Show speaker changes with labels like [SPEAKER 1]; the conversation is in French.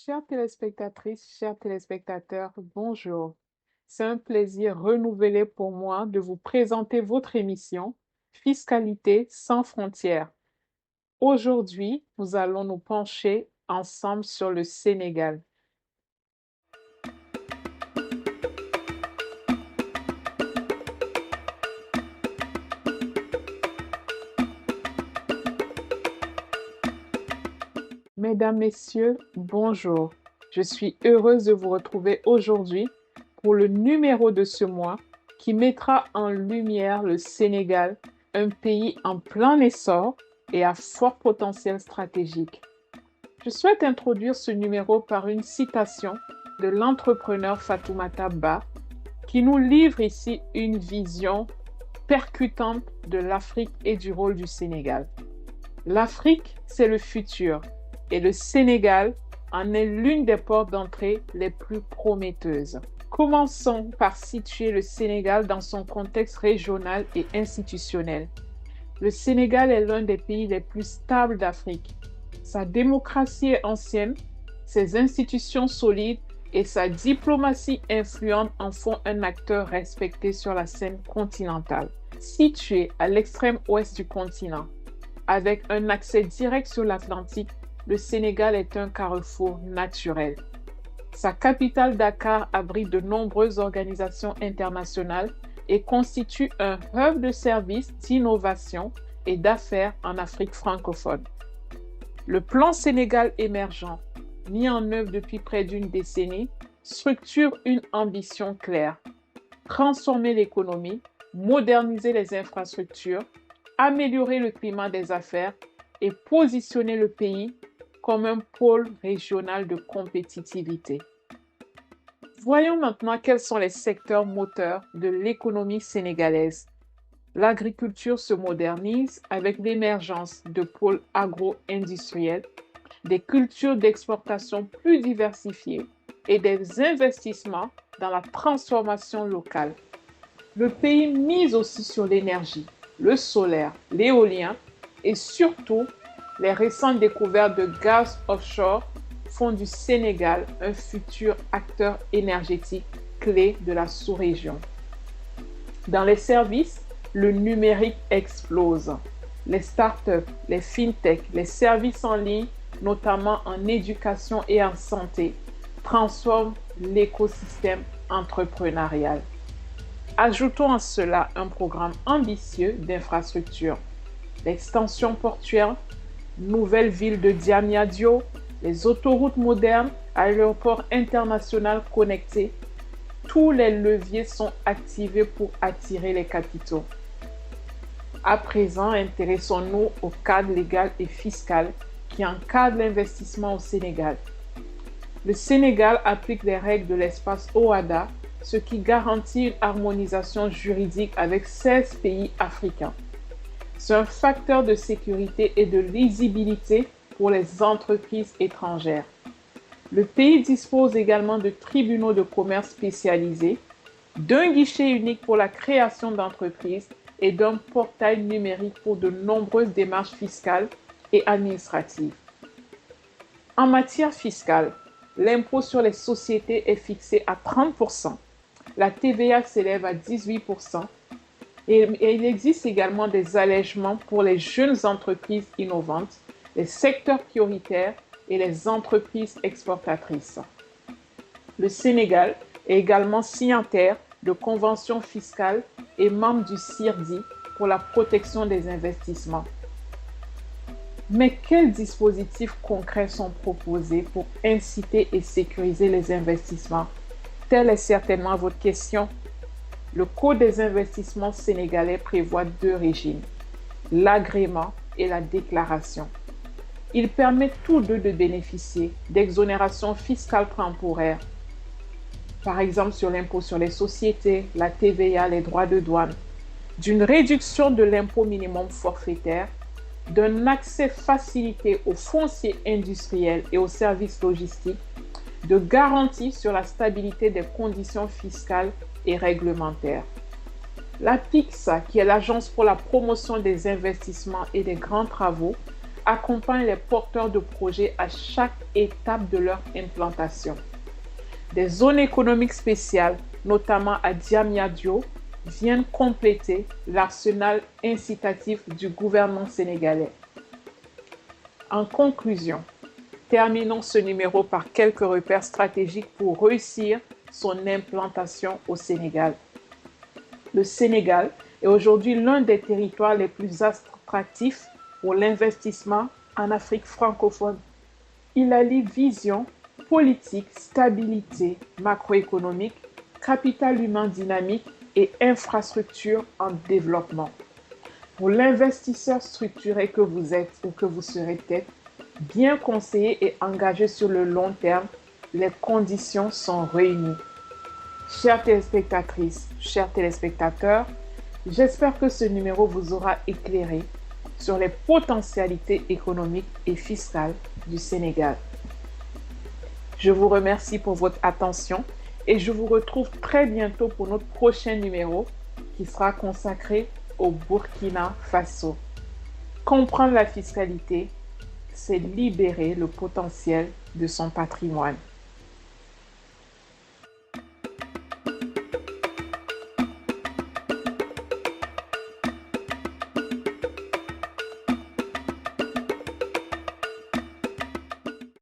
[SPEAKER 1] Chères téléspectatrices, chers téléspectateurs, bonjour. C'est un plaisir renouvelé pour moi de vous présenter votre émission Fiscalité sans frontières. Aujourd'hui, nous allons nous pencher ensemble sur le Sénégal. Mesdames, Messieurs, bonjour. Je suis heureuse de vous retrouver aujourd'hui pour le numéro de ce mois qui mettra en lumière le Sénégal, un pays en plein essor et à fort potentiel stratégique. Je souhaite introduire ce numéro par une citation de l'entrepreneur Fatoumata Ba qui nous livre ici une vision percutante de l'Afrique et du rôle du Sénégal. L'Afrique, c'est le futur et le Sénégal en est l'une des portes d'entrée les plus prometteuses. Commençons par situer le Sénégal dans son contexte régional et institutionnel. Le Sénégal est l'un des pays les plus stables d'Afrique. Sa démocratie est ancienne, ses institutions solides et sa diplomatie influente en font un acteur respecté sur la scène continentale. Situé à l'extrême ouest du continent, avec un accès direct sur l'Atlantique, le Sénégal est un carrefour naturel. Sa capitale Dakar abrite de nombreuses organisations internationales et constitue un hub de services, d'innovation et d'affaires en Afrique francophone. Le plan Sénégal émergent, mis en œuvre depuis près d'une décennie, structure une ambition claire: transformer l'économie, moderniser les infrastructures, améliorer le climat des affaires et positionner le pays comme un pôle régional de compétitivité. Voyons maintenant quels sont les secteurs moteurs de l'économie sénégalaise. L'agriculture se modernise avec l'émergence de pôles agro-industriels, des cultures d'exportation plus diversifiées et des investissements dans la transformation locale. Le pays mise aussi sur l'énergie, le solaire, l'éolien et surtout les récentes découvertes de gaz offshore font du Sénégal un futur acteur énergétique clé de la sous-région. Dans les services, le numérique explose. Les startups, les fintech, les services en ligne, notamment en éducation et en santé, transforment l'écosystème entrepreneurial. Ajoutons à cela un programme ambitieux d'infrastructures. L'extension portuaire, nouvelle ville de Diamniadio, les autoroutes modernes, aéroports internationaux connectés, tous les leviers sont activés pour attirer les capitaux. À présent, intéressons-nous au cadre légal et fiscal qui encadre l'investissement au Sénégal. Le Sénégal applique les règles de l'espace OHADA, ce qui garantit une harmonisation juridique avec 16 pays africains. C'est un facteur de sécurité et de lisibilité pour les entreprises étrangères. Le pays dispose également de tribunaux de commerce spécialisés, d'un guichet unique pour la création d'entreprises et d'un portail numérique pour de nombreuses démarches fiscales et administratives. En matière fiscale, l'impôt sur les sociétés est fixé à 30%, la TVA s'élève à 18%, et il existe également des allègements pour les jeunes entreprises innovantes, les secteurs prioritaires et les entreprises exportatrices. Le Sénégal est également signataire de conventions fiscales et membre du CIRDI pour la protection des investissements. Mais quels dispositifs concrets sont proposés pour inciter et sécuriser les investissements? Telle est certainement votre question. Le Code des investissements sénégalais prévoit deux régimes, l'agrément et la déclaration. Ils permettent tous deux de bénéficier d'exonérations fiscales temporaires, par exemple sur l'impôt sur les sociétés, la TVA, les droits de douane, d'une réduction de l'impôt minimum forfaitaire, d'un accès facilité aux fonciers industriels et aux services logistiques, de garanties sur la stabilité des conditions fiscales et réglementaires. La PIXA, qui est l'Agence pour la promotion des investissements et des grands travaux, accompagne les porteurs de projets à chaque étape de leur implantation. Des zones économiques spéciales, notamment à Diamniadio, viennent compléter l'arsenal incitatif du gouvernement sénégalais. En conclusion, terminons ce numéro par quelques repères stratégiques pour réussir son implantation au Sénégal. Le Sénégal est aujourd'hui l'un des territoires les plus attractifs pour l'investissement en Afrique francophone. Il allie vision, politique, stabilité macroéconomique, capital humain dynamique et infrastructures en développement. Pour l'investisseur structuré que vous êtes ou que vous serez peut-être, bien conseillé et engagé sur le long terme, les conditions sont réunies. Chères téléspectatrices, chers téléspectateurs, j'espère que ce numéro vous aura éclairé sur les potentialités économiques et fiscales du Sénégal. Je vous remercie pour votre attention et je vous retrouve très bientôt pour notre prochain numéro qui sera consacré au Burkina Faso. Comprendre la fiscalité, c'est libérer le potentiel de son patrimoine.